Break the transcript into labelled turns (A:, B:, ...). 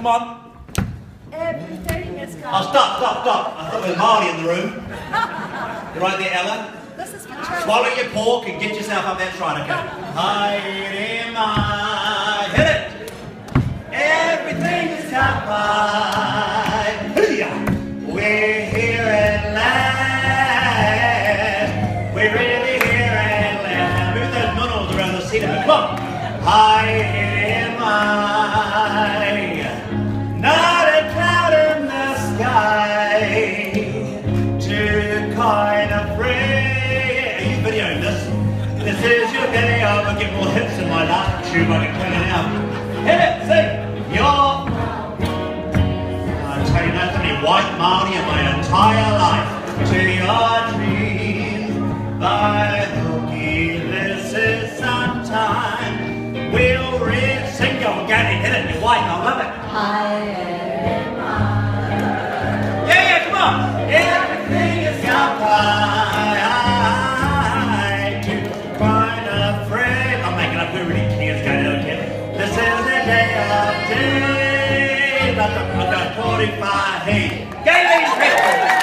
A: come on.
B: Everything is Ka
C: Oh, stop. I thought there was Maori in the room. You right there, Ella?
B: This is for Chelsea.
C: Swallow your pork and get yourself up that shrine, okay? Haere hit it! Everything is Ka Pai. We're here at last. We're really here at last. Now move those noodles around the seat of it. Come on. Haere not a cloud in the sky. Too kind of free. Are you videoing this? This is your day. I'm gonna get more hits in my last tube. I can clean it out. Hit it, sing. I'll tell you, there's so many white Maori in my entire life. To your dreams, by hooky, this is sometime. We'll read, sing your Gaiety, hit it, you're white, I love it. Yeah, come on. Everything is Ka Pai. To find a friend. I'm making up who really cares, Gaiety, okay? This is the day of days. Like a 45 hey. Gaylene Preston.